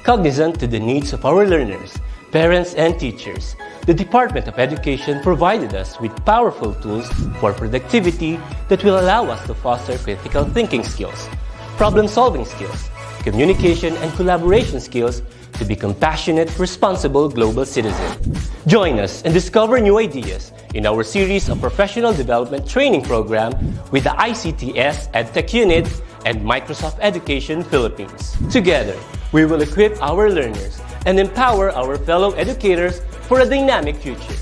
Cognizant to the needs of our learners, parents, and teachers, the Department of Education provided us with powerful tools for productivity that will allow us to foster critical thinking skills, problem-solving skills, communication and collaboration skills to be compassionate, responsible global citizens. Join us and discover new ideas in our series of professional development training program with the ICTS Edtech Unit and Microsoft Education Philippines. Together, we will equip our learners and empower our fellow educators for a dynamic future.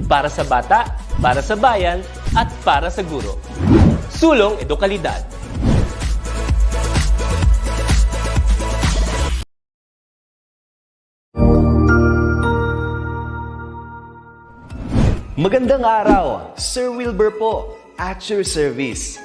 Para sa bata, para sa bayan, at para sa guro. Sulong Edukalidad. Magandang araw, Sir Wilbur po, at your service.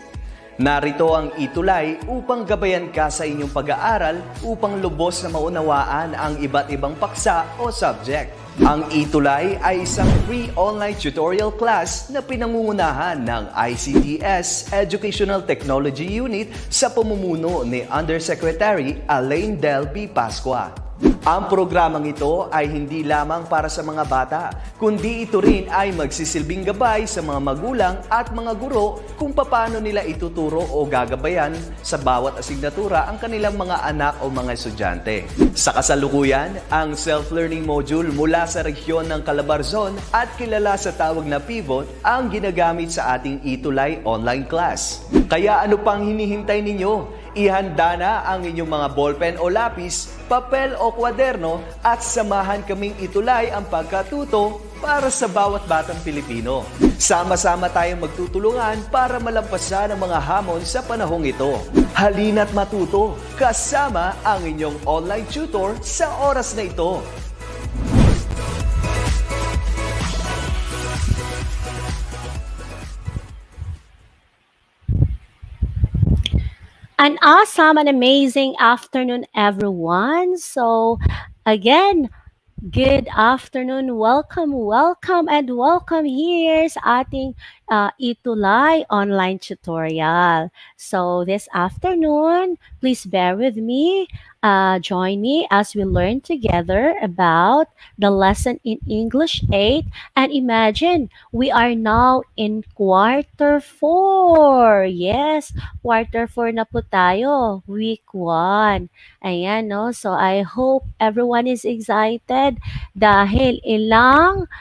Narito ang ETUlay upang gabayan ka sa inyong pag-aaral upang lubos na maunawaan ang iba't ibang paksa o subject. Ang ETUlay ay isang free online tutorial class na pinangungunahan ng ICTS Educational Technology Unit sa pamumuno ni Undersecretary Elaine Del B. Pascua. Ang programang ito ay hindi lamang para sa mga bata, kundi ito rin ay magsisilbing gabay sa mga magulang at mga guro kung paano nila ituturo o gagabayan sa bawat asignatura ang kanilang mga anak o mga estudyante. Sa kasalukuyan, ang self-learning module mula sa rehiyon ng Calabarzon at kilala sa tawag na pivot ang ginagamit sa ating ETUlay online class. Kaya ano pang hinihintay ninyo? Ihanda na ang inyong mga ballpen o lapis, papel o kwaderno at samahan kaming itulay ang pagkatuto para sa bawat batang Pilipino. Sama-sama tayong magtutulungan para malampasan ang mga hamon sa panahong ito. Halina't matuto kasama ang inyong online tutor sa oras na ito. An awesome and amazing afternoon, everyone. So, again, good afternoon. Welcome here sa ating ETUlay online tutorial. So, this afternoon, please bear with me. Join me as we learn together about the lesson in English 8. And imagine, we are now in quarter 4. Yes, quarter 4 na po tayo, week 1. Ayan, no? So I hope everyone is excited dahil ilang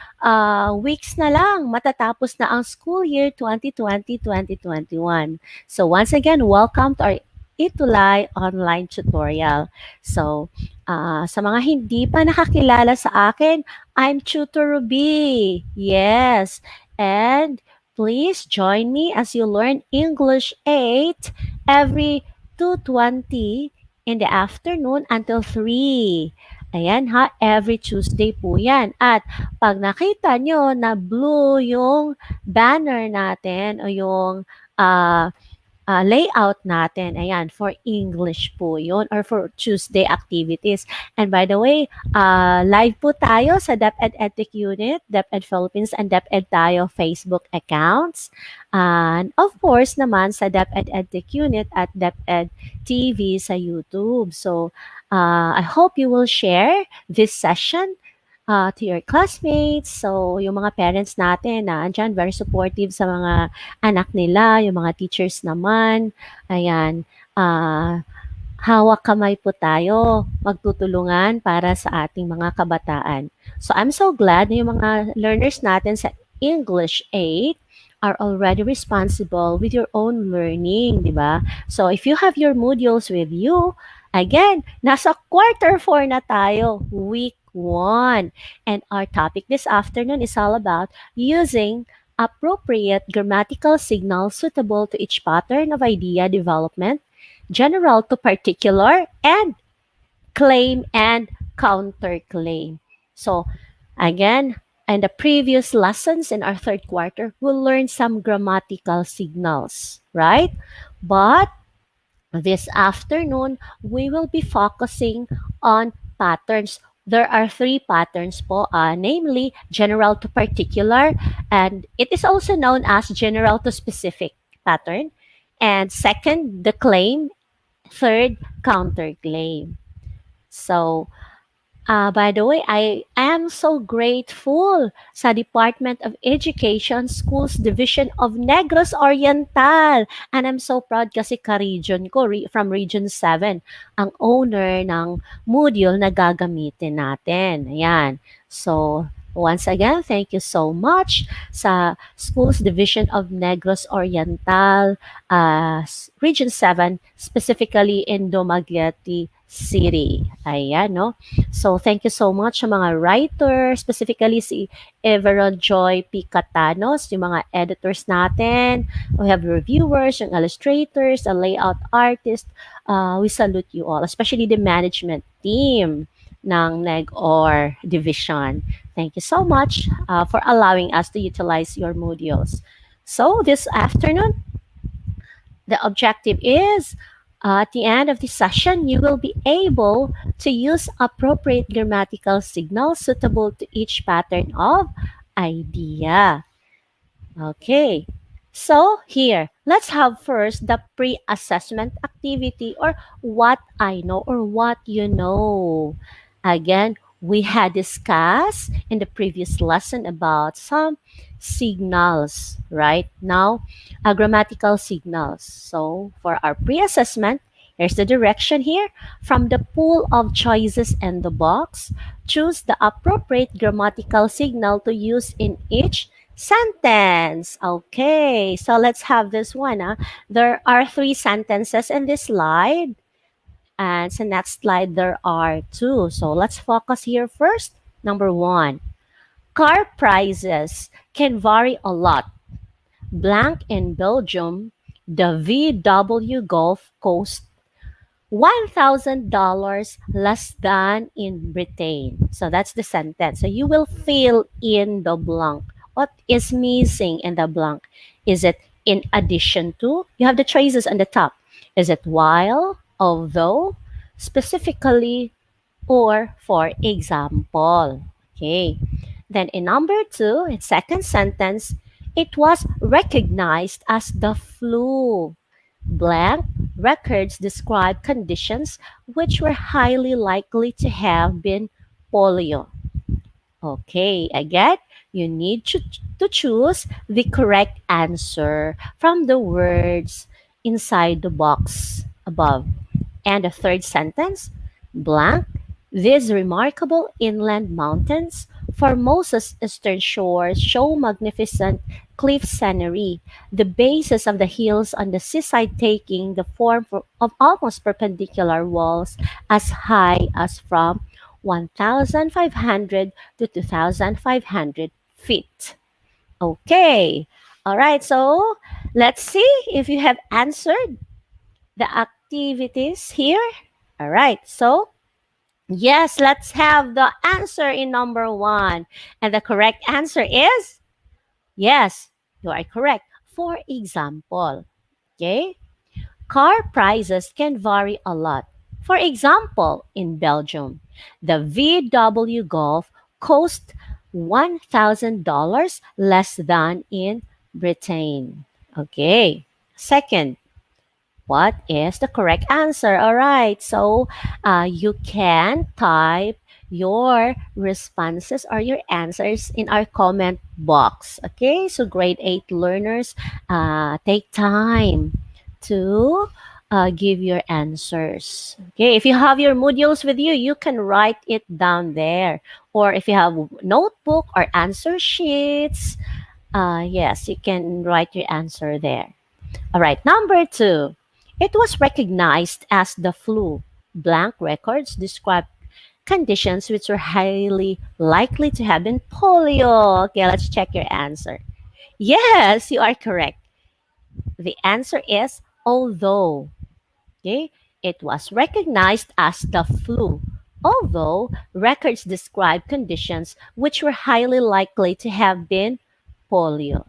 weeks na lang matatapos na ang school year 2020-2021. So once again, welcome to our ETUlay online tutorial. So, sa mga hindi pa nakakilala sa akin, I'm Tutor Ruby. Yes. And please join me as you learn English 8 every 2:20 in the afternoon until 3. Ayan ha, every Tuesday po yan. At pag nakita nyo na blue yung banner natin o yung layout natin, ayan, for English po yun or for Tuesday activities. And by the way, live po tayo sa DepEd Edtech Unit, DepEd Philippines, and DepEd tayo Facebook accounts. And of course naman sa DepEd Edtech Unit at DepEd TV sa YouTube. So, I hope you will share this session to your classmates. So, yung mga parents natin na andyan, very supportive sa mga anak nila, yung mga teachers naman. Ayan, hawak kamay po tayo, magtutulungan para sa ating mga kabataan. So, I'm so glad na yung mga learners natin sa English 8 are already responsible with your own learning, di ba? So, if you have your modules with you, again, nasa quarter 4 na tayo, week 1. And our topic this afternoon is all about using appropriate grammatical signals suitable to each pattern of idea development, general to particular, and claim and counterclaim. So, again, in the previous lessons in our third quarter, we'll learn some grammatical signals, right? But this afternoon, we will be focusing on patterns. There are 3 patterns po, namely general to particular, and it is also known as general to specific pattern. And second, the claim. Third, counterclaim. So, by the way, I am so grateful sa Department of Education Schools Division of Negros Oriental. And I'm so proud kasi ka-region ko, from Region 7, ang owner ng module na gagamitin natin. Ayan. So, once again, thank you so much sa Schools Division of Negros Oriental, Region 7, specifically in Dumaguete City. Ayan, no? So, thank you so much sa mga writers, specifically si Everon Joy P. Catanos, yung mga editors natin. We have reviewers, yung illustrators, the layout artist. We salute you all, especially the management team ng NEG-OR division. Thank you so much for allowing us to utilize your modules. So, this afternoon, the objective is at the end of the session, you will be able to use appropriate grammatical signals suitable to each pattern of idea. Okay, so here, let's have first the pre-assessment activity, or what I know or what you know. Again, we had discussed in the previous lesson about some signals, right? Now, grammatical signals. So, for our pre-assessment, here's the direction here. From the pool of choices in the box, choose the appropriate grammatical signal to use in each sentence. Okay, so let's have this one. There are 3 sentences in this slide. And sa next slide, there are 2. So let's focus here first. Number 1. Car prices can vary a lot. Blank in Belgium, the VW Golf costs $1,000 less than in Britain. So that's the sentence. So you will fill in the blank. What is missing in the blank? Is it in addition to? You have the choices on the top. Is it while, although, specifically, or for example? Okay. Then in number 2, in second sentence, it was recognized as the flu. Blank records describe conditions which were highly likely to have been polio. Okay, again, you need to choose the correct answer from the words inside the box above. And the third sentence, blank, these remarkable inland mountains, Formosa's eastern shores show magnificent cliff scenery, the bases of the hills on the seaside taking the form of almost perpendicular walls as high as from 1,500 to 2,500 feet. Okay. All right. So let's see if you have answered the activities here. All right. So yes, let's have the answer in number 1. And the correct answer is yes, you are correct. For example, okay, car prices can vary a lot. For example, in Belgium, the VW Golf cost $1,000 less than in Britain. Okay. Second, what is the correct answer? All right, so you can type your responses or your answers in our comment box. Okay, so grade 8 learners, take time to give your answers. Okay, if you have your modules with you, you can write it down there. Or if you have notebook or answer sheets, yes, you can write your answer there. All right, number 2. It was recognized as the flu. Blank records describe conditions which were highly likely to have been polio. Okay, let's check your answer. Yes, you are correct. The answer is although. Okay, it was recognized as the flu. Although records describe conditions which were highly likely to have been polio.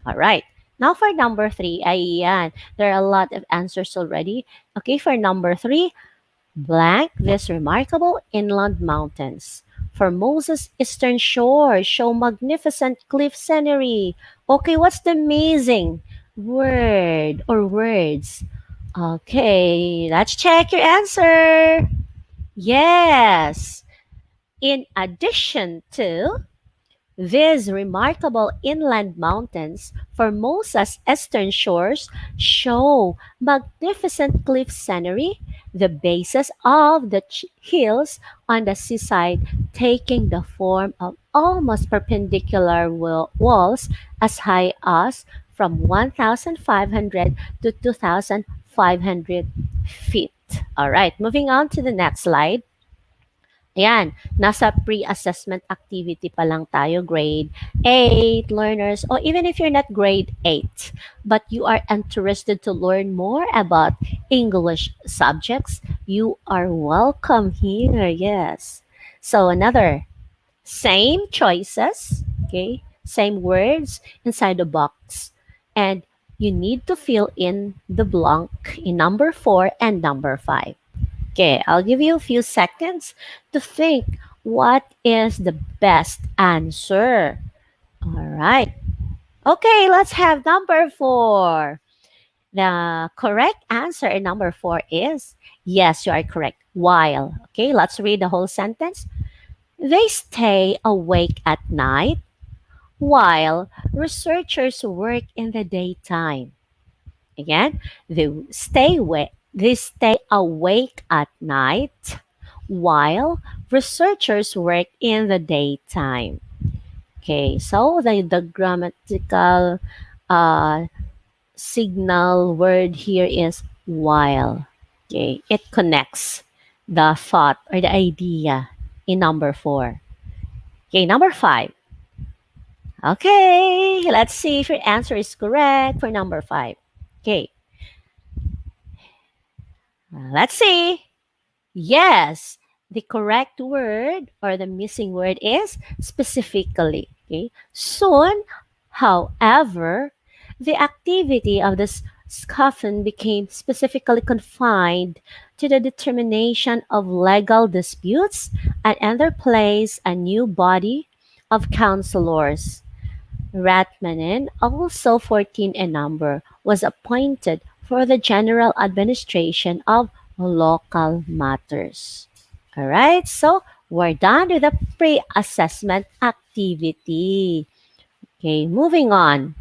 All right. Now for number 3, ayan, there are a lot of answers already. Okay, for number 3, blank, these remarkable inland mountains. Formosa's eastern shore show magnificent cliff scenery. Okay, what's the amazing word or words? Okay, let's check your answer. Yes. In addition to these remarkable inland mountains, Formosa's eastern shores show magnificent cliff scenery, the bases of the hills on the seaside taking the form of almost perpendicular walls as high as from 1,500 to 2,500 feet. All right, moving on to the next slide. Ayan, nasa pre-assessment activity pa lang tayo, grade 8 learners, or even if you're not grade 8, but you are interested to learn more about English subjects, you are welcome here, yes. So another, same choices, okay, same words inside the box, and you need to fill in the blank in number 4 and number 5. Okay, I'll give you a few seconds to think what is the best answer. All right. Okay, let's have number 4. The correct answer in number 4 is yes, you are correct. While. Okay, let's read the whole sentence. They stay awake at night while researchers work in the daytime. Again, they stay awake at night while researchers work in the daytime. Okay, so the grammatical uh, signal word here is while. Okay, it connects the thought or the idea in number 4. Okay, number 5. Okay, let's see if your answer is correct for number 5. Okay, let's see. Yes, the correct word or the missing word is specifically. Okay. Soon, however, the activity of this scoffin became specifically confined to the determination of legal disputes and enter place a new body of counselors. Ratmanin, also 14 in number, was appointed for the general administration of local matters. All right, so we're done with the pre-assessment activity. Okay, moving on.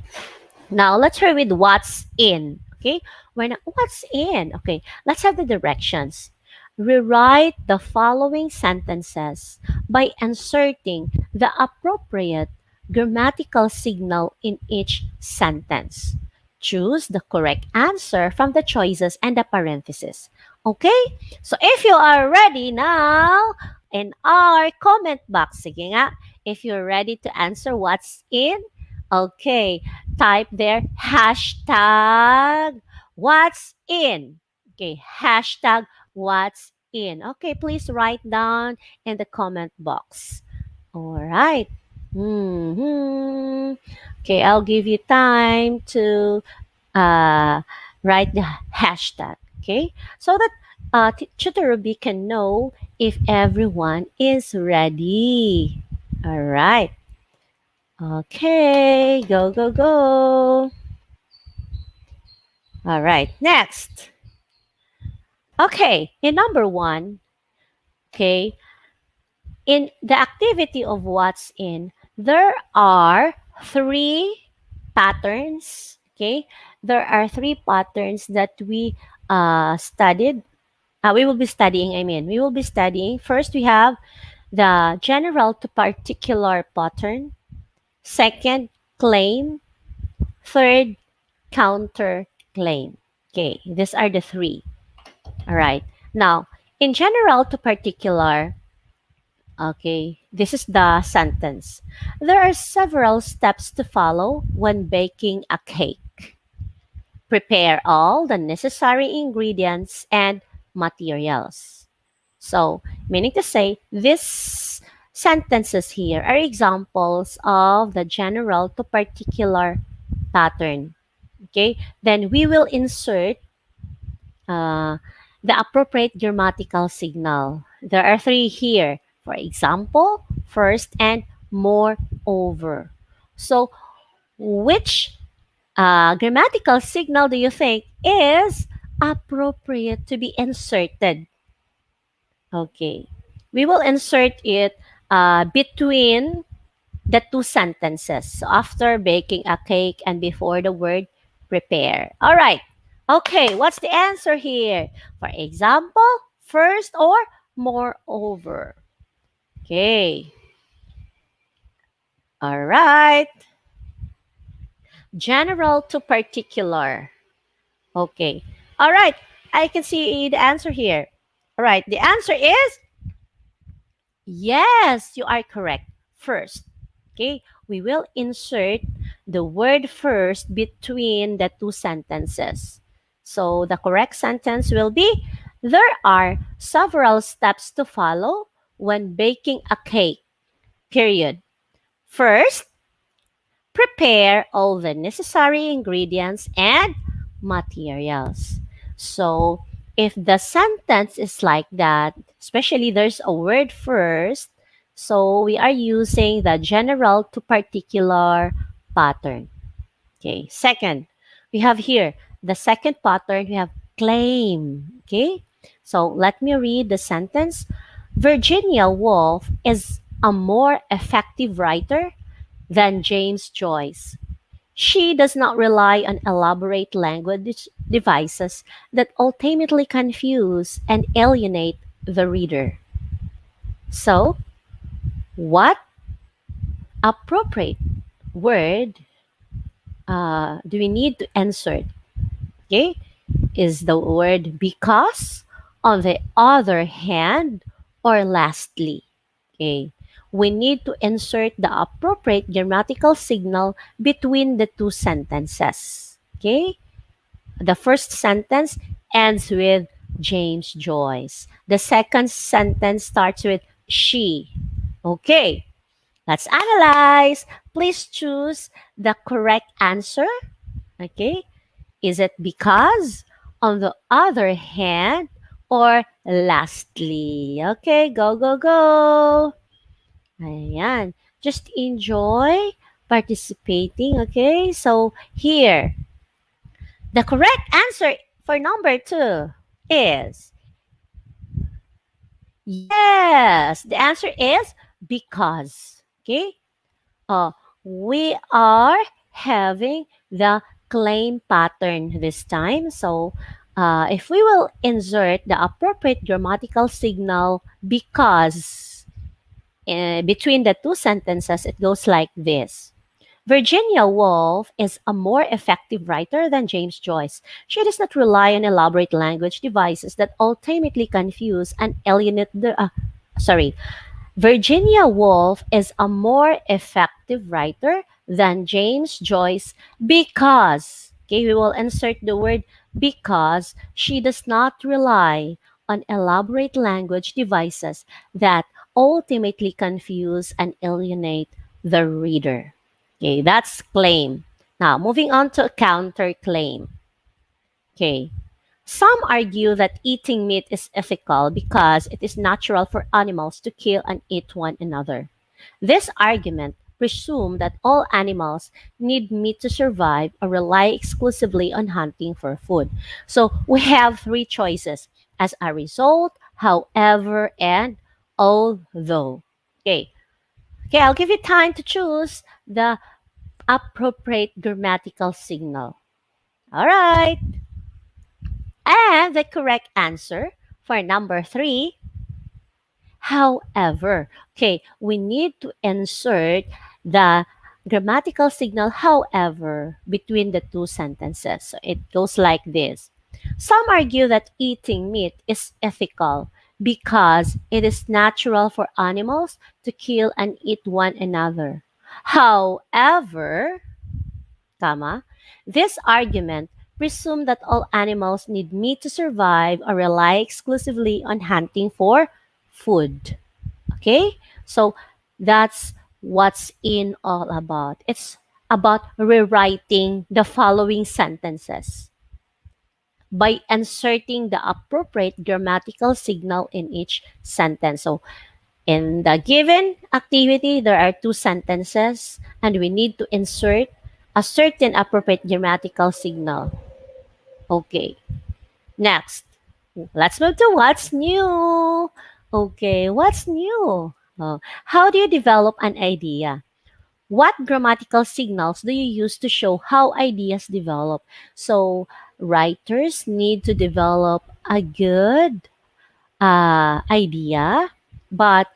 Now let's hear with what's in. Okay, what's in? Okay, let's have the directions. Rewrite the following sentences by inserting the appropriate grammatical signal in each sentence. Choose the correct answer from the choices and the parentheses. Okay? So if you are ready now, in our comment box, sige nga, if you're ready to answer what's in, okay, type there hashtag what's in. Okay, hashtag what's in. Okay, please write down in the comment box. All right. Okay, I'll give you time to uh, write the hashtag. Okay, so that Tutor Ruby can know if everyone is ready. All right. Okay, go, go, go. All right, next. Okay, in number 1, okay, in the activity of what's in, there are 3 patterns. Okay, there are 3 patterns that we studied. We will be studying. We will be studying. First, we have the general to particular pattern. Second, claim. Third, counter claim. Okay, these are the 3. All right. Now, in general to particular, okay, this is the sentence. There are several steps to follow when baking a cake. Prepare all the necessary ingredients and materials. So, meaning to say, these sentences here are examples of the general to particular pattern. Okay, then we will insert uh, the appropriate grammatical signal. There are 3 here. For example, first, and moreover. So, which grammatical signal do you think is appropriate to be inserted Okay. We will insert it between the two sentences. So after baking a cake and before the word prepare. All right. Okay, what's the answer here? For example, first or moreover. Okay. All right. General to particular. Okay. All right. I can see the answer here. All right. The answer is yes, you are correct. First. Okay. We will insert the word first between the two sentences. So the correct sentence will be there are several steps to follow when baking a cake. Period. First, prepare all the necessary ingredients and materials. So, if the sentence is like that, especially there's a word first, so we are using the general to particular pattern. Okay. Second, we have here the second pattern, we have claim. Okay. So, let me read the sentence. Virginia Woolf is a more effective writer than James Joyce. She does not rely on elaborate language devices that ultimately confuse and alienate the reader. So, what appropriate word do we need to insert? Okay, is the word because, on the other hand, or lastly? Okay, we need to insert the appropriate grammatical signal between the two sentences. Okay, the first sentence ends with James Joyce. The second sentence starts with she. Okay, let's analyze. Please choose the correct answer. Okay, is it because, on the other hand, or lastly? Okay, go, go, go. Ayan. Just enjoy participating, okay? So, here, the correct answer for number 2 is yes. The answer is because, okay? Uh, we are having the claim pattern this time. So, if we will insert the appropriate grammatical signal because between the two sentences, it goes like this. Virginia Woolf is a more effective writer than James Joyce. She does not rely on elaborate language devices that ultimately confuse and alienate the. Sorry, Virginia Woolf is a more effective writer than James Joyce because, okay, we will insert the word because she does not rely on elaborate language devices that ultimately confuse and alienate the reader. Okay, that's claim. Now, moving on to counterclaim. Okay, some argue that eating meat is ethical because it is natural for animals to kill and eat one another. This argument presumes that all animals need meat to survive or rely exclusively on hunting for food. So we have three choices as a result, however, and although. Okay. Okay, I'll give you time to choose the appropriate grammatical signal. All right. And the correct answer for number 3, however. Okay, we need to insert the grammatical signal however between the two sentences. So it goes like this. Some argue that eating meat is ethical because it is natural for animals to kill and eat one another. However, comma, this argument presumes that all animals need meat to survive or rely exclusively on hunting for food. Okay? So that's what's in all about. It's about rewriting the following sentences by inserting the appropriate grammatical signal in each sentence. So in the given activity, there are two sentences, and we need to insert a certain appropriate grammatical signal. Okay. Next, let's move to what's new. Okay, what's new? How do you develop an idea? What grammatical signals do you use to show how ideas develop? So, writers need to develop a good idea, but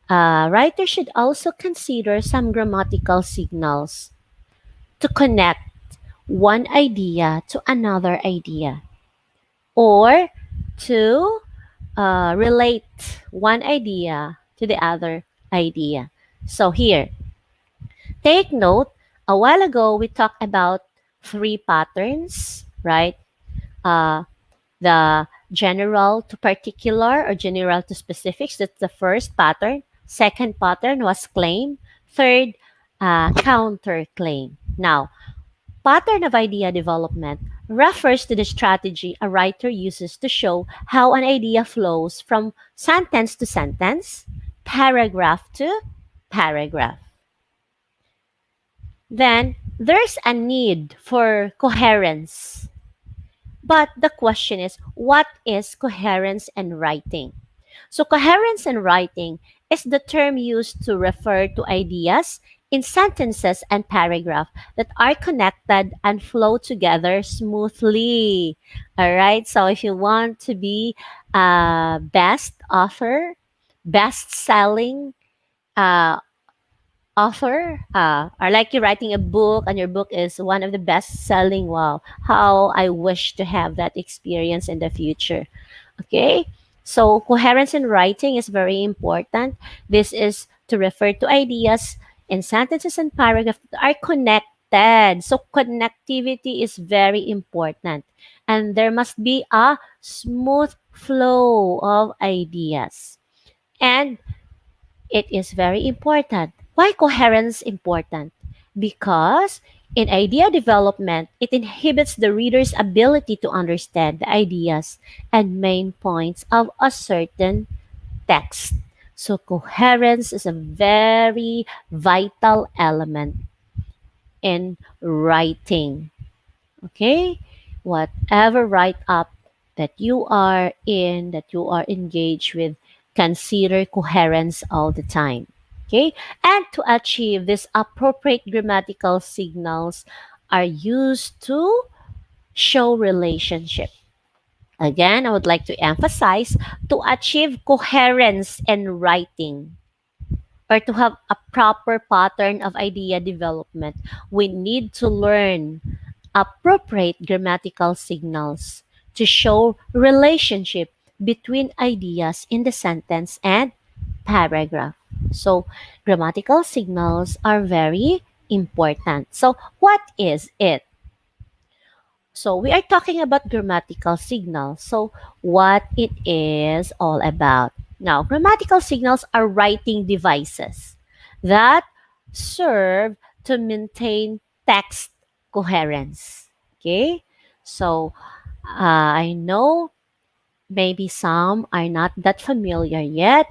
writers should also consider some grammatical signals to connect one idea to another idea or to relate one idea to the other idea. So, here, take note, a while ago we talked about three patterns, right? Uh, the general to particular or general to specifics. That's the first pattern. Second pattern was claim. Third, counterclaim. Now, pattern of idea development refers to the strategy a writer uses to show how an idea flows from sentence to sentence, paragraph to paragraph. Then, there's a need for coherence. But the question is, what is coherence in writing? So, coherence in writing is the term used to refer to ideas in sentences and paragraphs that are connected and flow together smoothly. All right. So, if you want to be a best author, best selling author, or like you're writing a book and your book is one of the best selling, wow, how I wish to have that experience in the future. Okay, so coherence in writing is very important. This is to refer to ideas in sentences and paragraphs that are connected. So connectivity is very important, and there must be a smooth flow of ideas. And it is very important. Why coherence important? Because in idea development, it inhibits the reader's ability to understand the ideas and main points of a certain text. So coherence is a very vital element in writing. Okay? Whatever write up that you are in, that you are engaged with, consider coherence all the time. Okay? And to achieve this, appropriate grammatical signals are used to show relationship. Again, I would like to emphasize, to achieve coherence in writing or to have a proper pattern of idea development, we need to learn appropriate grammatical signals to show relationship between ideas in the sentence and paragraph. So, grammatical signals are very important. So, what is it? So, we are talking about grammatical signals. So, what it is all about. Now, grammatical signals are writing devices that serve to maintain text coherence. Okay? So, I know maybe some are not that familiar yet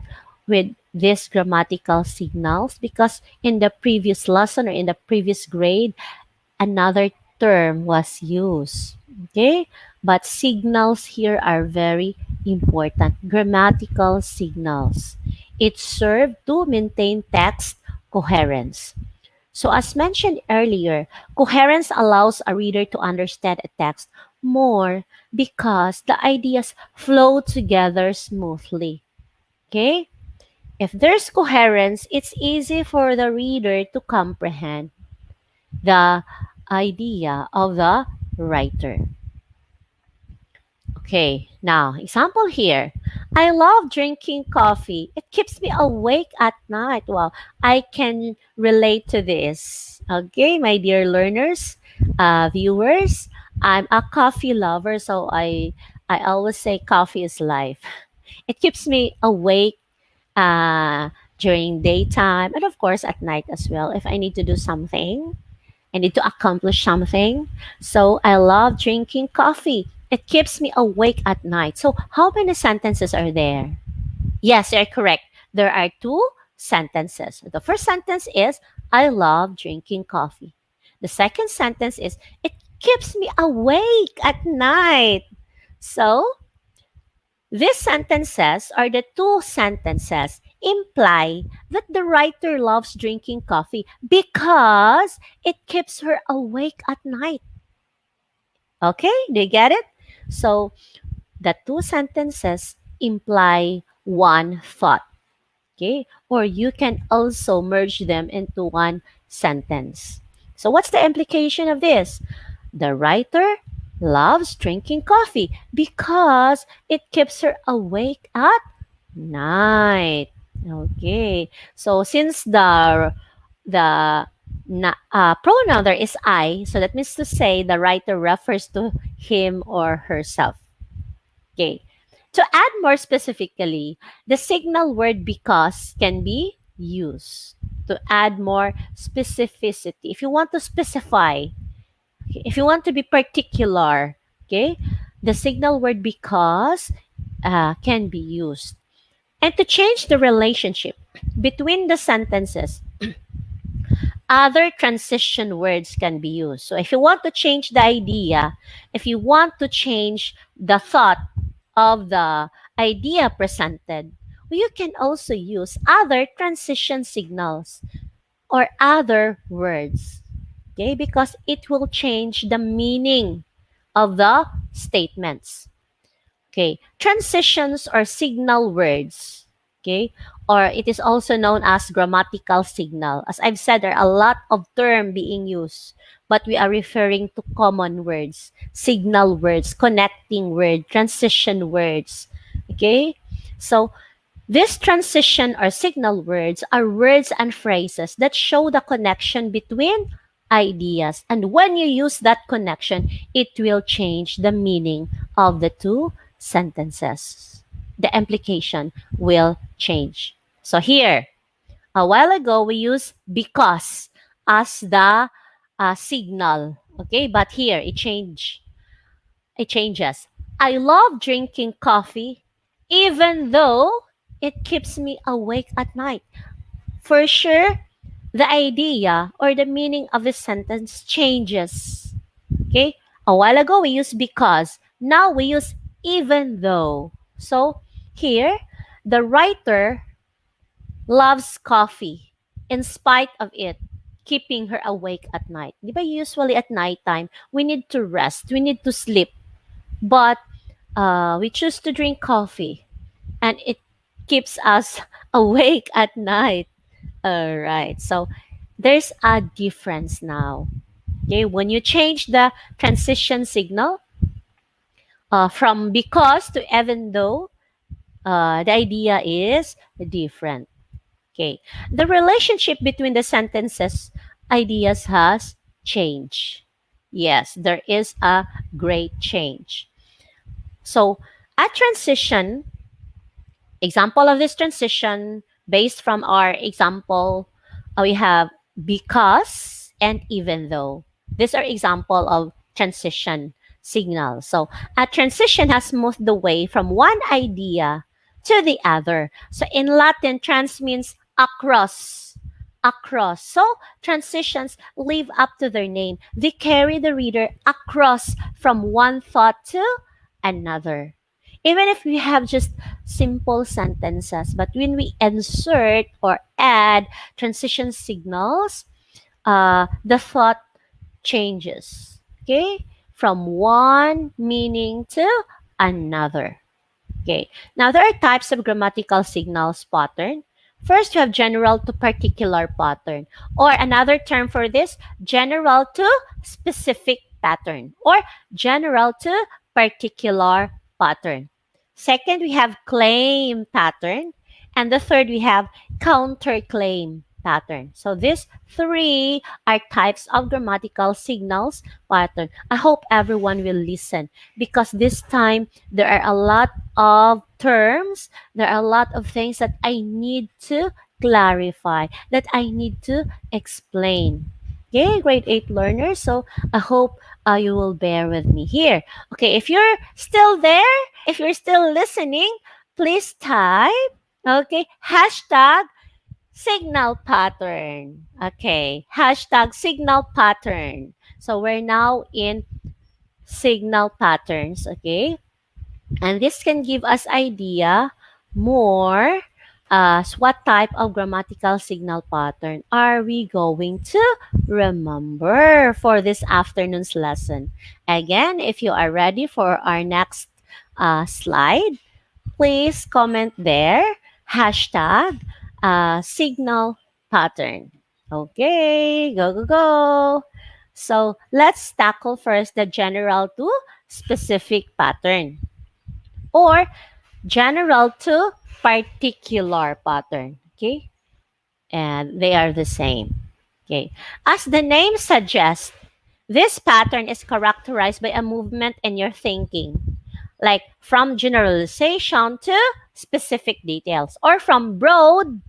with these grammatical signals because in the previous lesson or in the previous grade, another term was used. Okay? But signals here are very important. Grammatical signals. It serves to maintain text coherence. So, as mentioned earlier, coherence allows a reader to understand a text more because the ideas flow together smoothly. Okay? If there's coherence, it's easy for the reader to comprehend the idea of the writer. Okay, now, example here. I love drinking coffee. It keeps me awake at night. Wow, I can relate to this. Okay, my dear learners, viewers, I'm a coffee lover, so I always say coffee is life. It keeps me awake during daytime and of course at night as well if I need to do something. I need to accomplish something. So I love drinking coffee. It keeps me awake at night. So how many sentences are there? Yes, you're correct. There are two sentences. The first sentence is I love drinking coffee. The second sentence is it keeps me awake at night. So These sentences, or the two sentences, imply that the writer loves drinking coffee because it keeps her awake at night. Okay, do you get it? So the two sentences imply one thought. Okay, or you can also merge them into one sentence. So what's the implication of this? The writer loves drinking coffee because it keeps her awake at night. Okay. So since the pronoun there is I, so that means to say the writer refers to him or herself. Okay. To add more specifically, the signal word because can be used to add more specificity. If you want to specify, okay, if you want to be particular, okay, the signal word because can be used. And to change the relationship between the sentences, other transition words can be used. So if you want to change the idea, if you want to change the thought of the idea presented, you can also use other transition signals or other words. Okay, because it will change the meaning of the statements. Okay, transitions or signal words. Okay, or it is also known as grammatical signal. As I've said, there are a lot of terms being used, but we are referring to common words, signal words, connecting word, transition words. Okay, so these transition or signal words are words and phrases that show the connection between ideas. And when you use that connection, it will change the meaning of the two sentences. The implication will change. So here, a while ago, we used because as the signal. Okay, but here it changes. I love drinking coffee even though it keeps me awake at night. For sure, the idea or the meaning of the sentence changes. Okay? A while ago, we used because. Now we use even though. So here, the writer loves coffee in spite of it keeping her awake at night. Di ba usually at nighttime, we need to rest, we need to sleep. But we choose to drink coffee and it keeps us awake at night. All right. So there's a difference now. Okay. When you change the transition signal from because to even though, the idea is different. Okay. The relationship between the sentences ideas has changed. Yes, there is a great change. So, a transition, example of this transition based from our example, we have because and even though. These are example of transition signals. So a transition has moved the way from one idea to the other. So in Latin, trans means across. Across. So transitions live up to their name. They carry the reader across from one thought to another. Even if we have just simple sentences, but when we insert or add transition signals, the thought changes, okay, from one meaning to another. Okay, now there are types of grammatical signals pattern. First, you have general to particular pattern, or another term for this, general to specific pattern, or general to particular pattern. Second, we have claim pattern. And the third, we have counterclaim pattern. So these three are types of grammatical signals pattern. I hope everyone will listen because this time there are a lot of terms, there are a lot of things that I need to clarify, that I need to explain. Okay, grade 8 learners. So I hope you will bear with me here. Okay, if you're still there, if you're still listening, please type, okay, hashtag signal pattern. Okay, hashtag signal pattern. So we're now in signal patterns, okay? And this can give us idea more what type of grammatical signal pattern are we going to remember for this afternoon's lesson. Again, if you are ready for our next slide, please comment there, hashtag signal pattern. Okay, go, go, go. So let's tackle first the general to specific pattern or general to particular pattern. Okay, and they are the same. Okay, as the name suggests, this pattern is characterized by a movement in your thinking, like from generalization to specific details, or from broad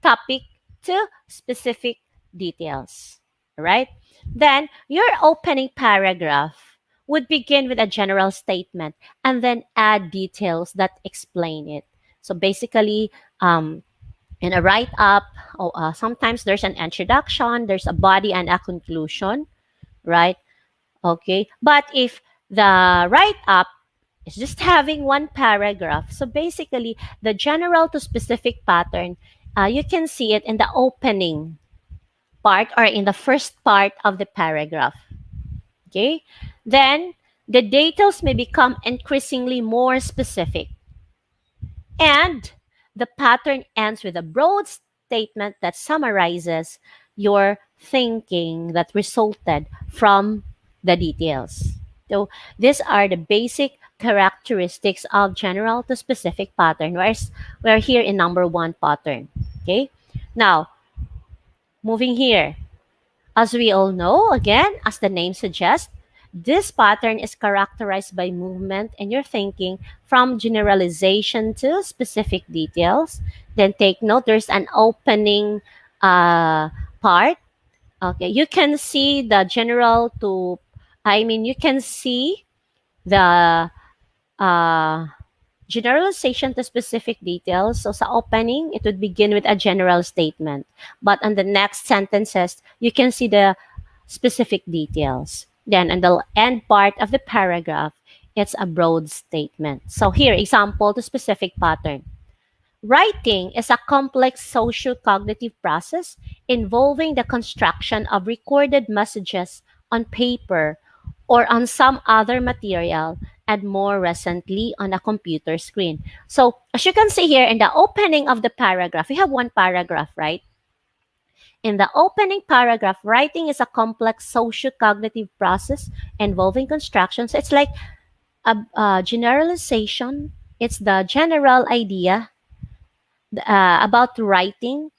topic to specific details. Right? Then your opening paragraph would begin with a general statement and then add details that explain it. So basically, in a write up, sometimes there's an introduction, there's a body, and a conclusion, right? Okay. But if the write up is just having one paragraph, so basically the general to specific pattern, you can see it in the opening part or in the first part of the paragraph. Okay. Then the details may become increasingly more specific. And the pattern ends with a broad statement that summarizes your thinking that resulted from the details. So these are the basic characteristics of general to specific pattern. Whereas we're here in number one pattern. Okay. Now, moving here. As we all know, again, as the name suggests, this pattern is characterized by movement in your thinking from generalization to specific details. Then take note, there's an opening part. Okay, you can see the general to, you can see the uh, generalization to specific details. So sa opening, it would begin with a general statement. But on the next sentences, you can see the specific details. Then on the end part of the paragraph, it's a broad statement. So here, example to specific pattern. Writing is a complex socio-cognitive process involving the construction of recorded messages on paper or on some other material, and more recently on a computer screen. So as you can see here in the opening of the paragraph, we have one paragraph, right? In the opening paragraph, writing is a complex socio-cognitive process involving construction. So it's like a generalization. It's the general idea about writing,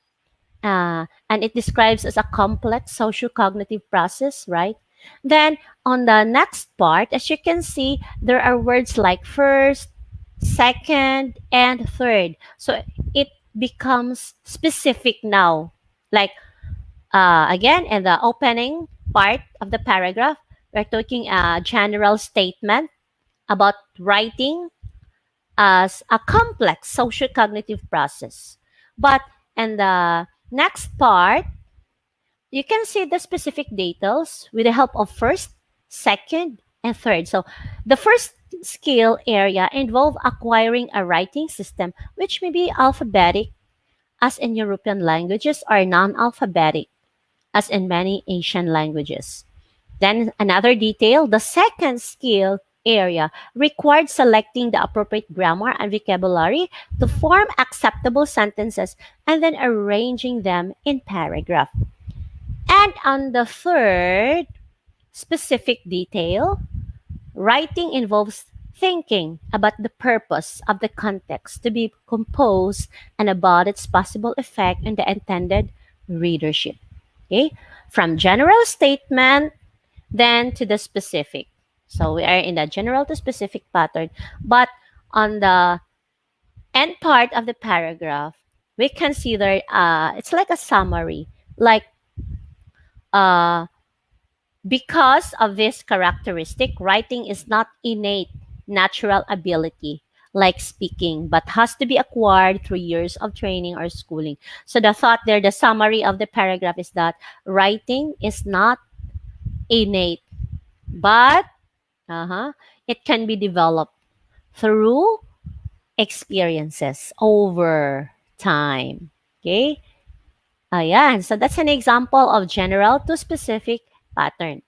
and it describes as a complex socio-cognitive process, right? Then on the next part, as you can see, there are words like first, second, and third. So it becomes specific now. Like again, in the opening part of the paragraph, we're talking a general statement about writing as a complex socio-cognitive process. But in the next part, you can see the specific details with the help of first, second, and third. So the first skill area involve acquiring a writing system which may be alphabetic as in European languages or non-alphabetic as in many Asian languages. Then another detail, the second skill area required selecting the appropriate grammar and vocabulary to form acceptable sentences and then arranging them in paragraph. And on the third specific detail, writing involves thinking about the purpose of the context to be composed and about its possible effect on the intended readership. Okay? From general statement then to the specific. So we are in the general to specific pattern. But on the end part of the paragraph, we consider it's like a summary. Like because of this characteristic, writing is not innate natural ability like speaking, but has to be acquired through years of training or schooling. So the thought there, the summary of the paragraph is that writing is not innate, but it can be developed through experiences over time. Okay? Ayan. So that's an example of general to specific pattern.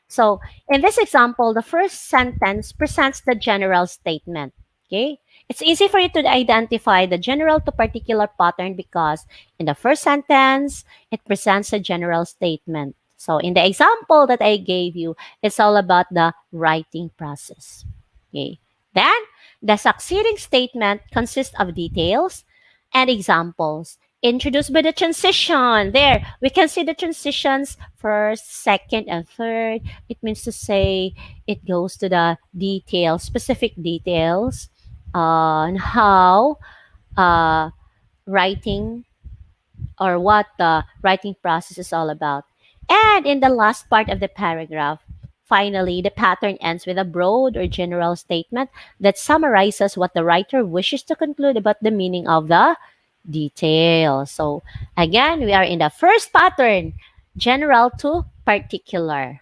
So in this example, the first sentence presents the general statement. Okay? It's easy for you to identify the general to particular pattern because in the first sentence, it presents a general statement. So in the example that I gave you, it's all about the writing process. Okay. Then, the succeeding statement consists of details and examples introduced by the transition. There, we can see the transitions first, second, and third. It means to say it goes to the details, specific details on how uh, writing or what the writing process is all about. And in the last part of the paragraph, finally, the pattern ends with a broad or general statement that summarizes what the writer wishes to conclude about the meaning of the detail. So, again, we are in the first pattern, general to particular.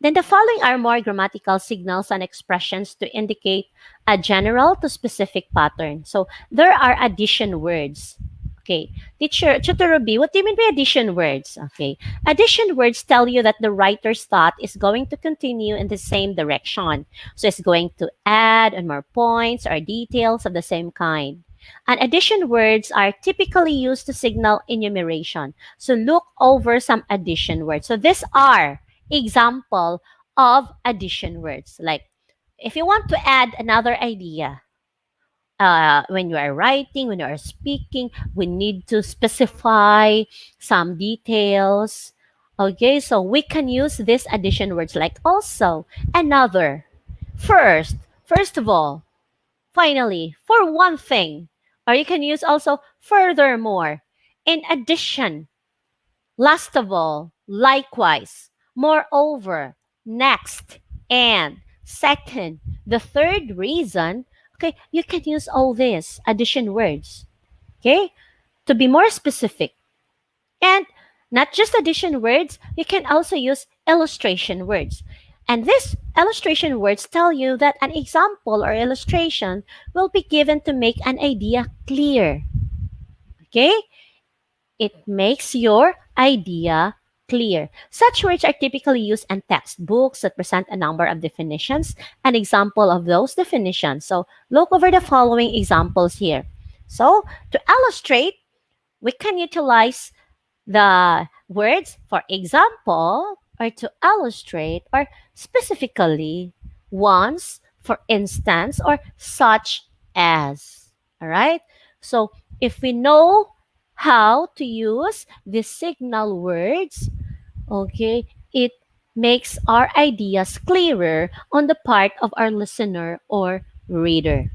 Then the following are more grammatical signals and expressions to indicate a general to specific pattern. So there are addition words. Okay. Teacher Ruby, what do you mean by addition words? Okay. Addition words tell you that the writer's thought is going to continue in the same direction. So it's going to add on more points or details of the same kind. And addition words are typically used to signal enumeration. So look over some addition words. So these are example of addition words. Like if you want to add another idea, when you are writing, when you are speaking, we need to specify some details. Okay, so we can use these addition words like also, another, first of all, finally, for one thing. Or you can use also furthermore, in addition, last of all, likewise, moreover, next, and second. The third reason, okay, you can use all these addition words, okay, to be more specific. And not just addition words, you can also use illustration words. And these illustration words tell you that an example or illustration will be given to make an idea clear. Okay? It makes your idea clear. Such words are typically used in textbooks that present a number of definitions, an example of those definitions. So look over the following examples here. So to illustrate, we can utilize the words for example or to illustrate or specifically once, for instance, or such as. All right? So if we know how to use the signal words, okay, it makes our ideas clearer on the part of our listener or reader.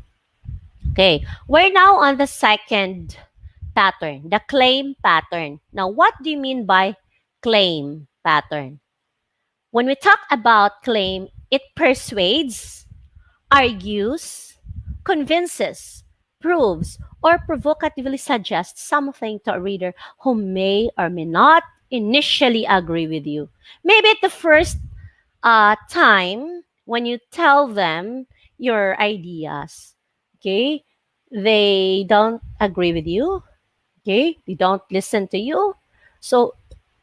Okay, we're now on the second pattern, the claim pattern. Now, what do you mean by claim pattern? When we talk about claim, it persuades, argues, convinces, proves, or provocatively suggests something to a reader who may or may not initially agree with you. Maybe at the first time when you tell them your ideas, okay, they don't agree with you, okay, they don't listen to you. So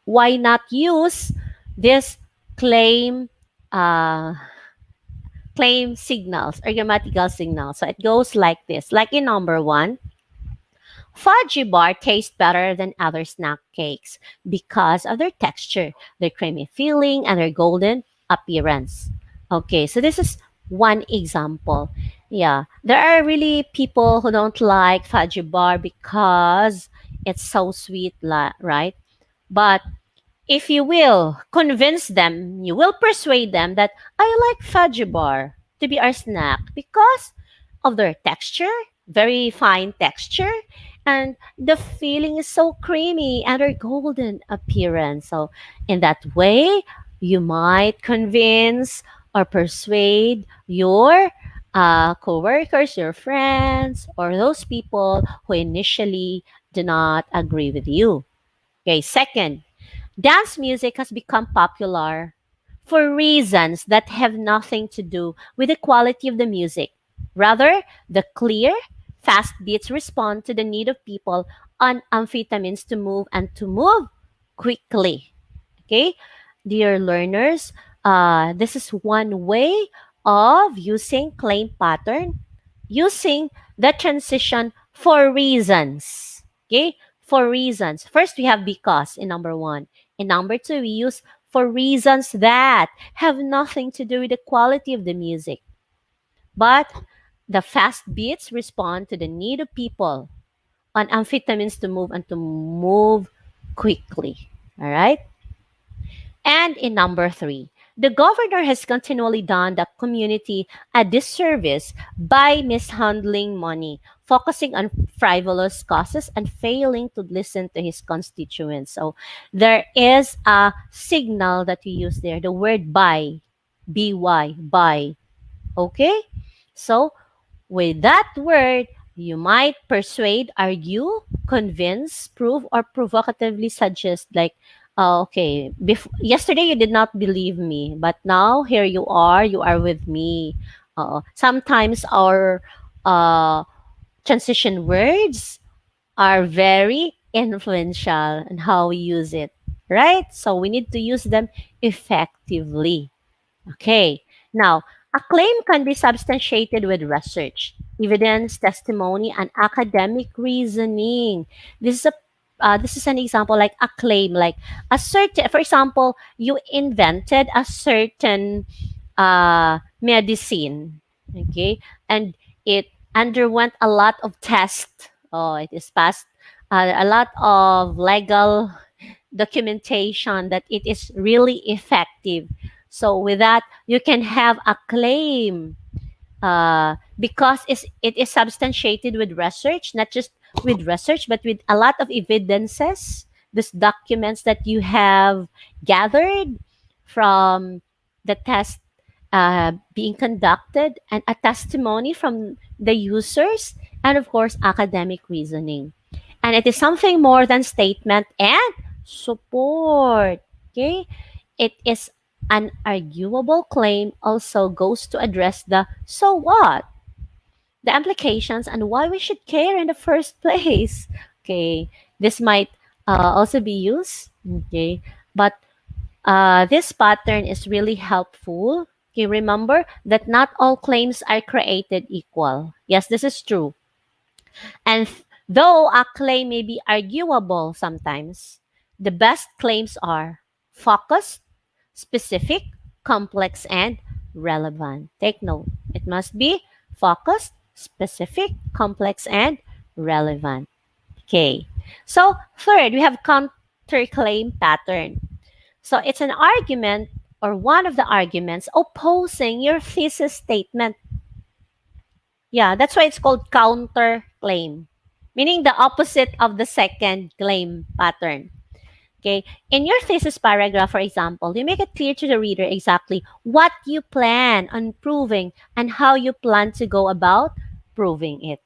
why not use this claim claim signals or grammatical signals? So it goes like this. Like in number 1, fudgy bar tastes better than other snack cakes because of their texture, their creamy feeling, and their golden appearance. Okay, so this is one example. Yeah, there are really people who don't like fudgy bar because it's so sweet, right? But if you will convince them, you will persuade them that I like fudgy bar to be our snack because of their texture, very fine texture, and the feeling is so creamy and their golden appearance. So in that way, you might convince or persuade your co-workers, your friends, or those people who initially do not agree with you. Okay, second, dance music has become popular for reasons that have nothing to do with the quality of the music. Rather, the clear, fast beats respond to the need of people on amphetamines to move and to move quickly. Okay, dear learners, this is one way of using claim pattern, using the transition for reasons. Okay, for reasons. First, we have because in number one. In number two, we use for reasons that have nothing to do with the quality of the music. But the fast beats respond to the need of people on amphetamines to move and to move quickly. All right? And in number three, the governor has continually done the community a disservice by mishandling money, focusing on frivolous causes, and failing to listen to his constituents. So there is a signal that we use there, the word by, by. Okay? So with that word, you might persuade, argue, convince, prove, or provocatively suggest, like, okay, yesterday you did not believe me, but now here you are with me. Sometimes our uh, transition words are very influential in how we use it, right? So we need to use them effectively. Okay. Now, a claim can be substantiated with research, evidence, testimony, and academic reasoning. This is a this is an example like a claim, like a certain, for example, you invented a certain medicine, okay, and it underwent a lot of tests. Oh, it is passed a lot of legal documentation that it is really effective. So with that, you can have a claim because it is substantiated with research, not just with research, but with a lot of evidences, these documents that you have gathered from the test being conducted, and a testimony from the users, and of course, academic reasoning. And it is something more than statement and support. Okay? It is an arguable claim, also goes to address the so what, the implications, and why we should care in the first place. Okay? This might also be used. Okay? But this pattern is really helpful. Okay, remember that not all claims are created equal. Yes, this is true. And though a claim may be arguable sometimes, the best claims are focused, specific, complex, and relevant. Take note. It must be focused, specific, complex, and relevant. Okay. So, third, we have counterclaim pattern. So, it's an argument or one of the arguments opposing your thesis statement. Yeah, that's why it's called counterclaim, meaning the opposite of the second claim pattern. Okay, in your thesis paragraph, for example, you make it clear to the reader exactly what you plan on proving and how you plan to go about proving it.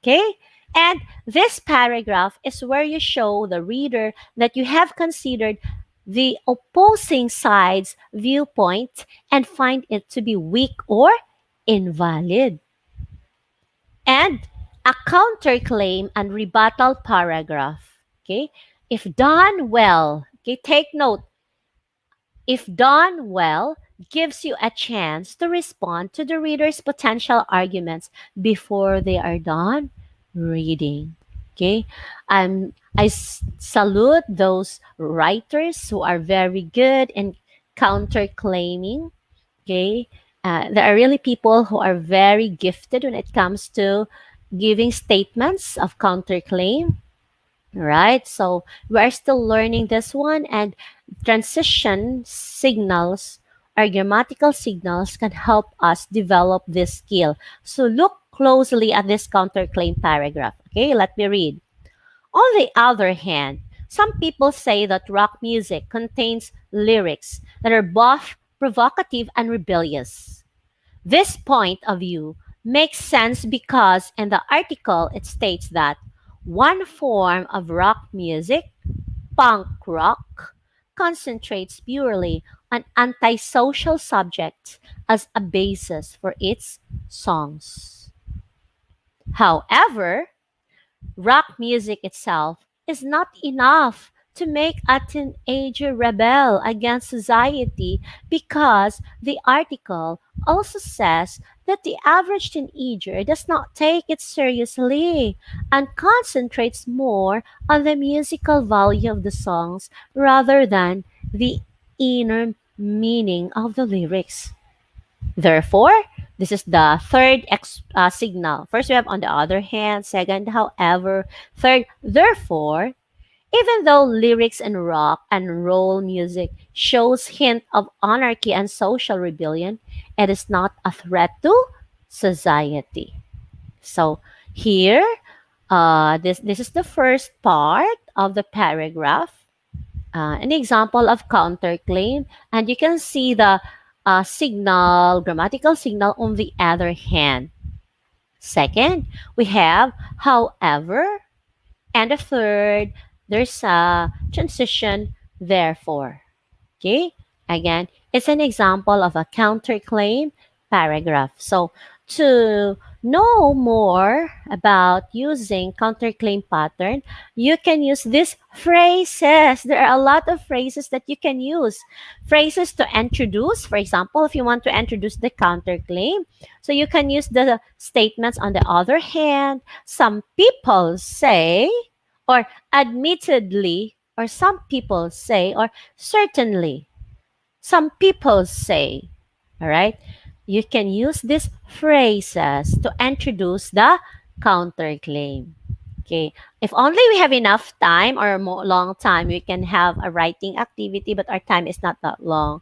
Okay, and this paragraph is where you show the reader that you have considered the opposing side's viewpoint and find it to be weak or invalid. And a counterclaim and rebuttal paragraph. Okay, if done well, okay, take note, if done well, gives you a chance to respond to the reader's potential arguments before they are done reading. Okay, salute those writers who are very good in counterclaiming. Okay, there are really people who are very gifted when it comes to giving statements of counterclaim. Right, so we are still learning this one, and transition signals or grammatical signals can help us develop this skill. So look closely at this counterclaim paragraph. Okay, let me read. On the other hand, some people say that rock music contains lyrics that are both provocative and rebellious. This point of view makes sense because in the article it states that one form of rock music, punk rock, concentrates purely on antisocial subjects as a basis for its songs. However, rock music itself is not enough to make a teenager rebel against society, because the article also says that the average teenager does not take it seriously and concentrates more on the musical value of the songs rather than the inner meaning of the lyrics. Therefore, this is the third signal. First, we have on the other hand. Second, however. Third, therefore. Even though lyrics in rock and roll music shows hint of anarchy and social rebellion, it is not a threat to society. So here, this is the first part of the paragraph, an example of counterclaim, and you can see the grammatical signal on the other hand. Second, we have however, and the third, there's a transition therefore. Okay, again, it's an example of a counterclaim paragraph. So to know more about using counterclaim pattern, you can use these phrases. There are a lot of phrases that you can use. Phrases to introduce, for example, if you want to introduce the counterclaim, so you can use the statements on the other hand. Some people say, or admittedly, or some people say, or certainly. Some people say. All right? You can use these phrases to introduce the counterclaim. Okay. If only we have enough time or more long time, we can have a writing activity, but our time is not that long.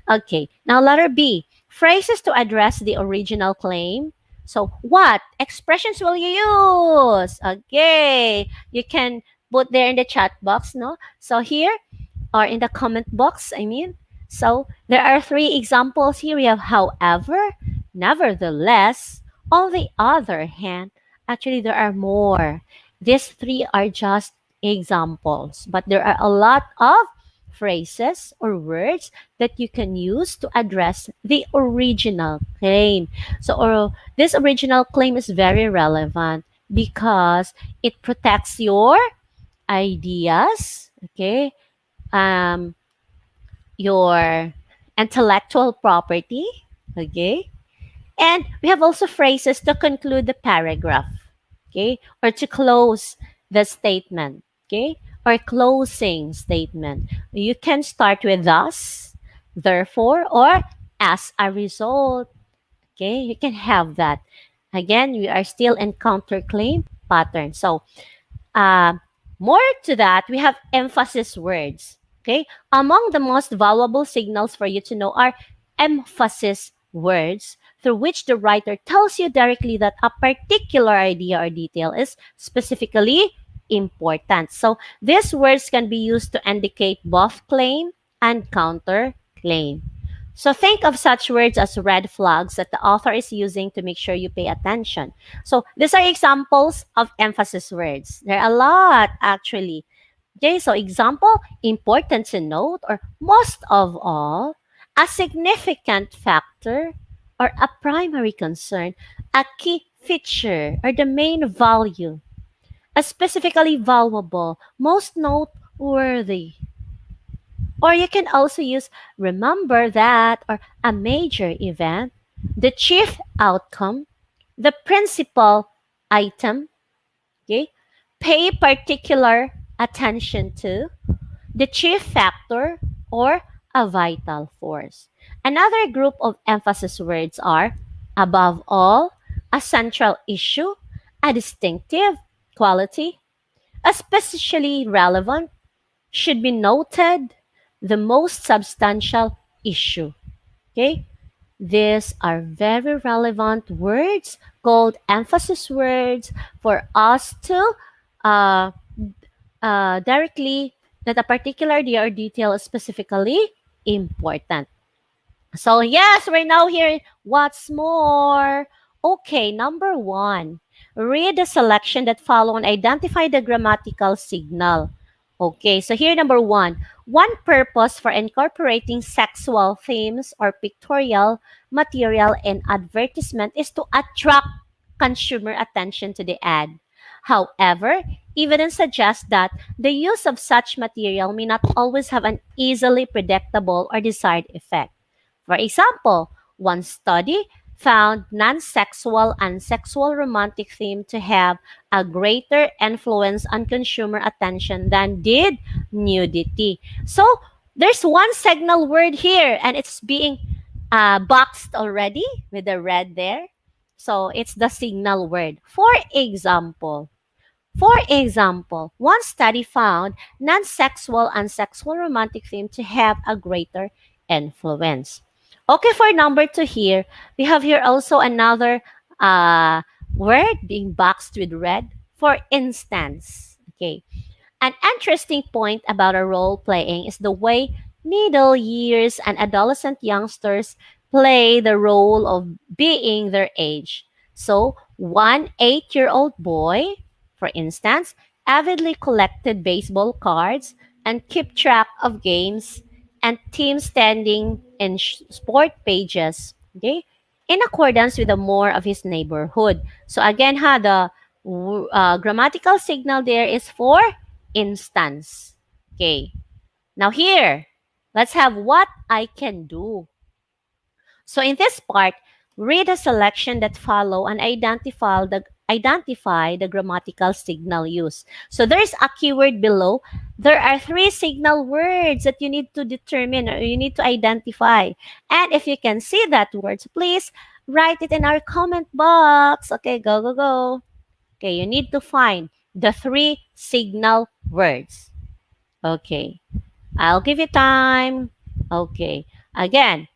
Okay. Now, letter B, phrases to address the original claim. So, what expressions will you use? Okay. You can put there in the chat box, no? So, here, or in the comment box, I mean. So, there are 3 examples here. We have however, nevertheless, on the other hand. Actually, there are more. These 3 are just examples, but there are a lot of phrases or words that you can use to address the original claim. So, this original claim is very relevant because it protects your ideas, okay, your intellectual property, okay, and we have also phrases to conclude the paragraph, okay, or to close the statement, okay, or closing statement. You can start with thus, therefore, or as a result, okay. You can have that. Again, we are still in counterclaim pattern. So, uh, more to that, we have emphasis words. Okay, among the most valuable signals for you to know are emphasis words, through which the writer tells you directly that a particular idea or detail is specifically important. So these words can be used to indicate both claim and counter claim. So think of such words as red flags that the author is using to make sure you pay attention. So these are examples of emphasis words. There are a lot actually. Okay, so example, important to note, or most of all, a significant factor, or a primary concern, a key feature, or the main value, a specifically valuable, most noteworthy. Or you can also use remember that, or a major event, the chief outcome, the principal item, okay? Pay particular attention to, the chief factor, or a vital force. Another group of emphasis words are above all, a central issue, a distinctive quality, especially relevant, should be noted, the most substantial issue. Okay? These are very relevant words called emphasis words for us to uh, directly that a particular idea or detail is specifically important. So yes, we're now here. What's more? Okay, number 1. Read the selection that follow and identify the grammatical signal. Okay, so here number one. One purpose for incorporating sexual themes or pictorial material in advertisement is to attract consumer attention to the ad. However, evidence suggests that the use of such material may not always have an easily predictable or desired effect. For example, one study found non-sexual and sexual romantic theme to have a greater influence on consumer attention than did nudity. So there's one signal word here and it's being boxed already with the red there. So it's the signal word. For example, one study found non-sexual and sexual romantic theme to have a greater influence. Okay, for number two here, we have here also another uh, word being boxed with red. For instance, okay, an interesting point about a role playing is the way middle years and adolescent youngsters play the role of being their age. So, one 8-year-old boy, for instance, avidly collected baseball cards and kept track of games and team standing in sport pages, okay, in accordance with the more of his neighborhood. So again, the grammatical signal there is for instance. Okay. Now here, let's have what I can do. So in this part, read a selection that follow and identify the grammatical signal used. So there's a keyword below. There are three signal words that you need to determine or you need to identify. And if you can see that words, please write it in our comment box. Okay, go, go, go. Okay, you need to find the three signal words. Okay, I'll give you time. Okay, again,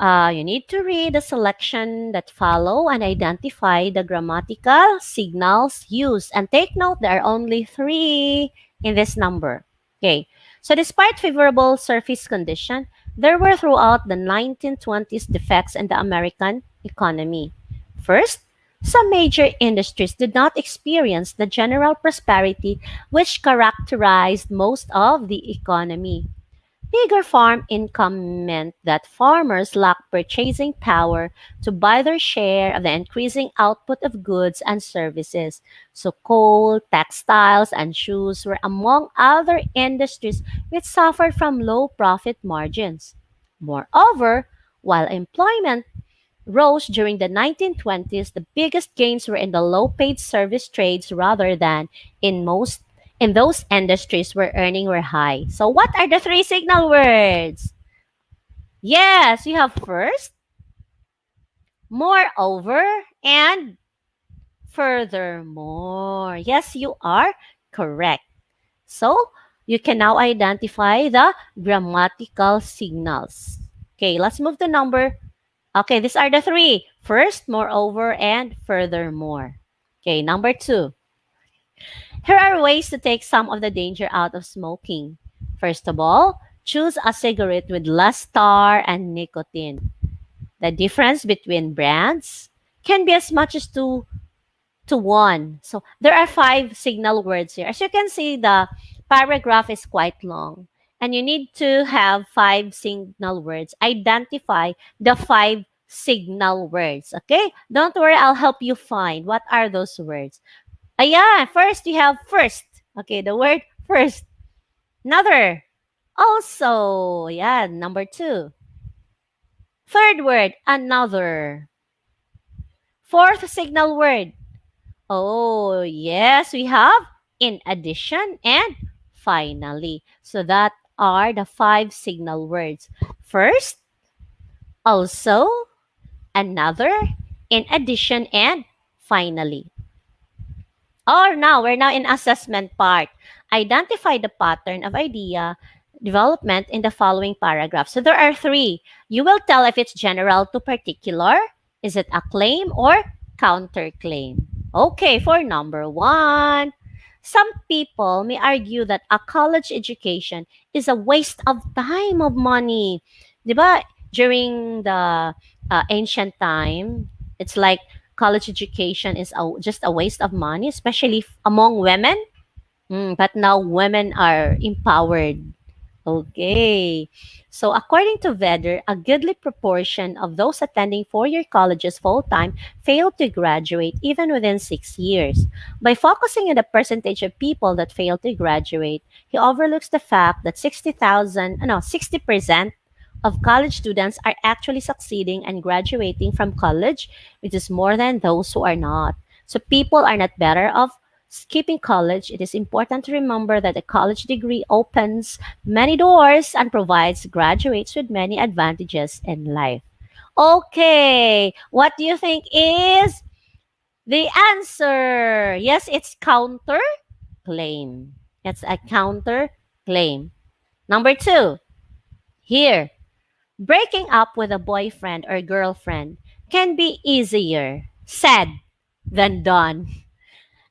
you need to read the selection that follow and identify the grammatical signals used. And take note, there are only three in this number. Okay, so despite favorable surface condition, there were throughout the 1920s defects in the American economy. First, some major industries did not experience the general prosperity which characterized most of the economy. Bigger farm income meant that farmers lacked purchasing power to buy their share of the increasing output of goods and services. So coal, textiles, and shoes were among other industries which suffered from low profit margins. Moreover, while employment rose during the 1920s, the biggest gains were in the low-paid service trades rather than in those industries where earnings were high. So what are the three signal words? Yes, you have first, moreover, and furthermore. Yes, you are correct. So you can now identify the grammatical signals. Okay, let's move to number. Okay, these are the three. First, moreover, and furthermore. Okay, number two. Here are ways to take some of the danger out of smoking. First of all, choose a cigarette with less tar and nicotine. The difference between brands can be as much as 2 to 1. So there are 5 signal words here. As you can see, the paragraph is quite long. And you need to have 5 signal words. Identify the 5 signal words. Okay? Don't worry, I'll help you find what are those words. Ayan, first you have first. Okay, the word first. Another. Also, yeah, number 2. Third word, another. Fourth signal word. Oh, yes, we have in addition and finally. So that are the 5 signal words. First, also, another, in addition, and finally. We're now in assessment part. Identify the pattern of idea development in the following paragraph. So there are 3. You will tell if it's general to particular, is it a claim or counterclaim. Okay, for number 1. Some people may argue that a college education is a waste of time, of money. Diba? During the ancient time, it's like college education is just a waste of money, especially among women. But now women are empowered. Okay. So according to Vedder, a goodly proportion of those attending four-year colleges full-time fail to graduate even within 6 years. By focusing on the percentage of people that fail to graduate, he overlooks the fact that 60% of college students are actually succeeding and graduating from college, which is more than those who are not. So people are not better off skipping college. It is important to remember that a college degree opens many doors and provides graduates with many advantages in life. Okay, what do you think is the answer? Yes, it's counter claim. It's a counter claim. Number two, here, breaking up with a boyfriend or girlfriend can be easier said than done.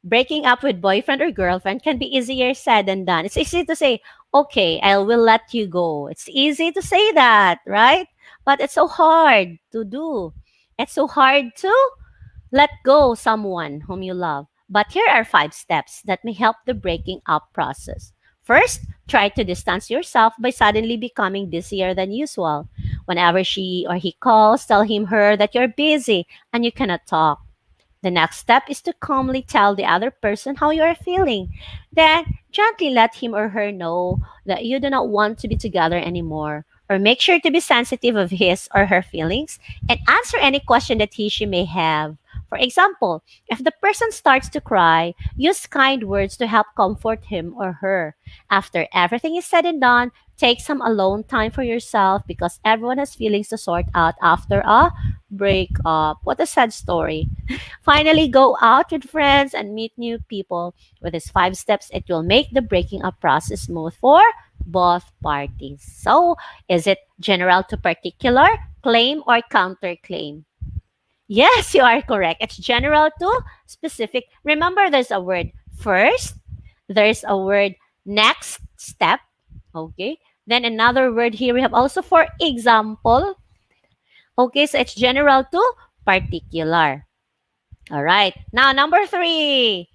Breaking up with boyfriend or girlfriend can be easier said than done. It's easy to say, okay, I will let you go. It's easy to say that, right? But it's so hard to do. It's so hard to let go someone whom you love. But here are 5 steps that may help the breaking up process. First, try to distance yourself by suddenly becoming busier than usual. Whenever she or he calls, tell him her that you're busy and you cannot talk. The next step is to calmly tell the other person how you are feeling. Then, gently let him or her know that you do not want to be together anymore. Or make sure to be sensitive of his or her feelings and answer any question that he she may have. For example, if the person starts to cry, use kind words to help comfort him or her. After everything is said and done, take some alone time for yourself because everyone has feelings to sort out after a breakup. What a sad story. Finally, go out with friends and meet new people. With these 5 steps, it will make the breaking up process smooth for both parties. So, is it general to particular, claim, or counterclaim? Yes, you are correct. It's general to specific. Remember, there's a word first, there's a word next step. Okay. Then another word here we have also for example. Okay, so it's general to particular. All right. Now, number 3.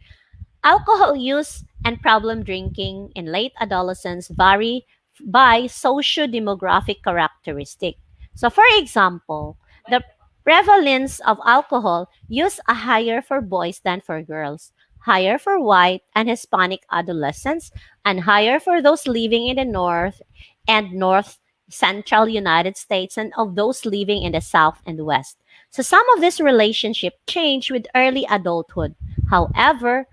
Alcohol use and problem drinking in late adolescence vary by socio-demographic characteristic. So, for example, the prevalence of alcohol use are higher for boys than for girls, higher for white and Hispanic adolescents, and higher for those living in the North and North Central United States and of those living in the South and West. So some of this relationship change with early adulthood. However,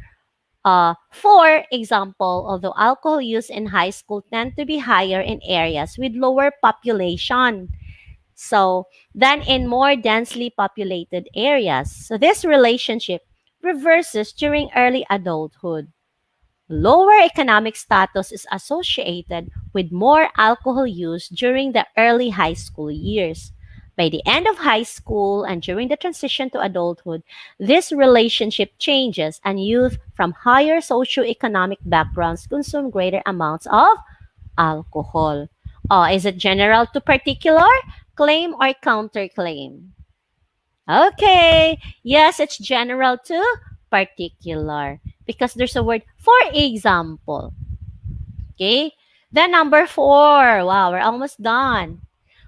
for example, although alcohol use in high school tend to be higher in areas with lower population, so than in more densely populated areas. So this relationship reverses during early adulthood. Lower economic status is associated with more alcohol use during the early high school years. By the end of high school and during the transition to adulthood, this relationship changes and youth from higher socioeconomic backgrounds consume greater amounts of alcohol. Is it general to particular, claim, or counterclaim? Okay. Yes, it's general to particular because there's a word for example. Okay. Then number 4. Wow, we're almost done.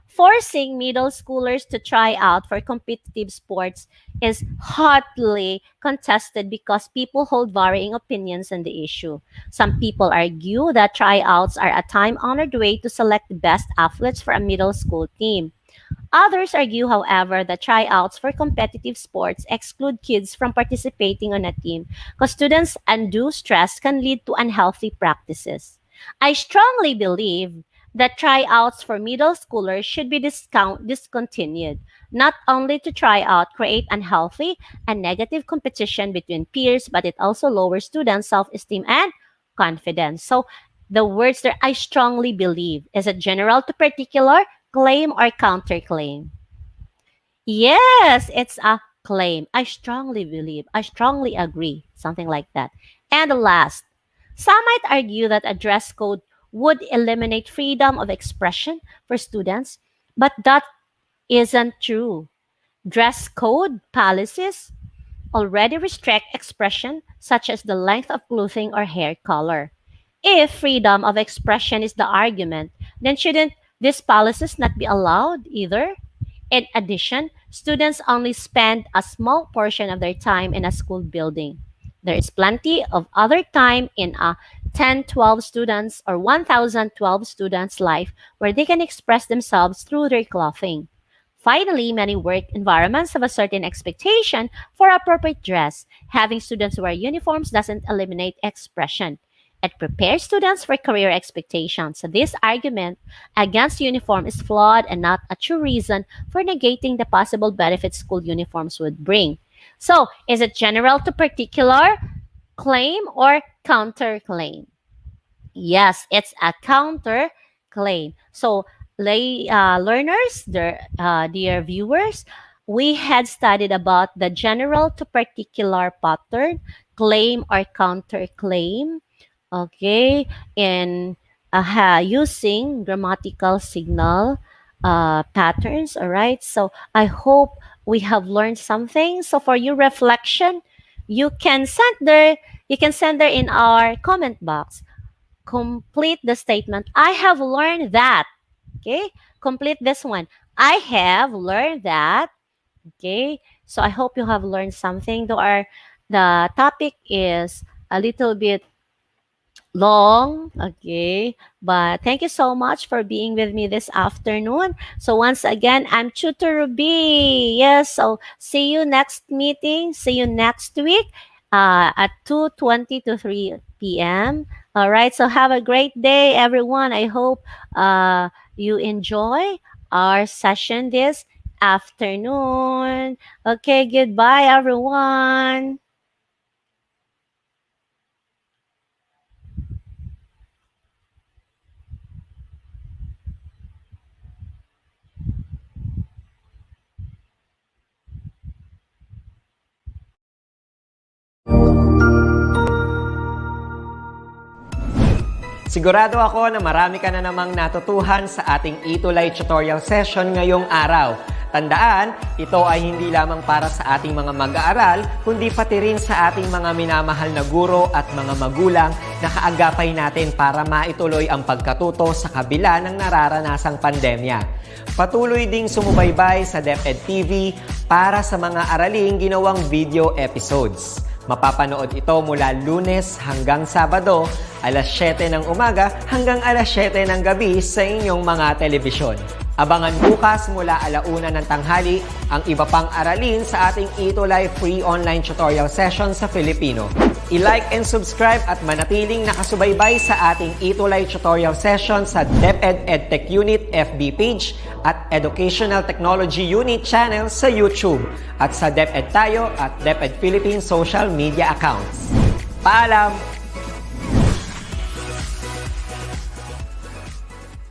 Forcing middle schoolers to try out for competitive sports is hotly contested because people hold varying opinions on the issue. Some people argue that tryouts are a time honored way to select the best athletes for a middle school team. Others argue, however, that tryouts for competitive sports exclude kids from participating on a team because students' undue stress can lead to unhealthy practices. I strongly believe that tryouts for middle schoolers should be discontinued, not only to try out create unhealthy and negative competition between peers, but it also lowers students' self-esteem and confidence. So the words there, I strongly believe, is it general to particular, claim, or counterclaim? Yes, it's a claim. I strongly believe. I strongly agree. Something like that. And last, some might argue that a dress code would eliminate freedom of expression for students, but that isn't true. Dress code policies already restrict expression, such as the length of clothing or hair color. If freedom of expression is the argument, then shouldn't these policies not be allowed either? In addition, students only spend a small portion of their time in a school building. There is plenty of other time in a 10, 12 students or 1,012 students' life where they can express themselves through their clothing. Finally, many work environments have a certain expectation for appropriate dress. Having students wear uniforms doesn't eliminate expression. It prepares students for career expectations. So this argument against uniform is flawed and not a true reason for negating the possible benefits school uniforms would bring. So, is it general to particular claim or counterclaim? Yes, it's a counter claim. So, learners, dear viewers, we had studied about the general to particular pattern, claim or counter claim, okay, in using grammatical signal patterns. All right. So, I hope we have learned something. So, for your reflection, you can send there in our comment box. Complete the statement. I have learned that. Okay, complete this one. I have learned that. Okay, so I hope you have learned something. Though the topic is a little bit long, okay, but thank you so much for being with me this afternoon. So once again, I'm Tutor Ruby. Yes, so see you next meeting. See you next week at 2:20 to 3 p.m. All right, so have a great day, everyone. I hope you enjoy our session this afternoon. Okay, goodbye, everyone. Sigurado ako na marami ka na namang natutuhan sa ating ETUlay tutorial session ngayong araw. Tandaan, ito ay hindi lamang para sa ating mga mag-aaral, kundi pati rin sa ating mga minamahal na guro at mga magulang na kaagapay natin para maituloy ang pagkatuto sa kabila ng nararanasang pandemya. Patuloy ding sumubaybay sa DepEd TV para sa mga araling ginawang video episodes. Mapapanood ito mula Lunes hanggang Sabado, alas 7 ng umaga hanggang alas 7 ng gabi sa inyong mga telebisyon. Abangan bukas mula 1:00 ng tanghali ang iba pang aralin sa ating ETUlay free online tutorial session sa Filipino. I-like and subscribe at manatiling nakasubaybay sa ating ETUlay tutorial session sa DepEd Edtech Unit FB page at Educational Technology Unit channel sa YouTube at sa DepEd Tayo at DepEd Philippines social media accounts. Paalam!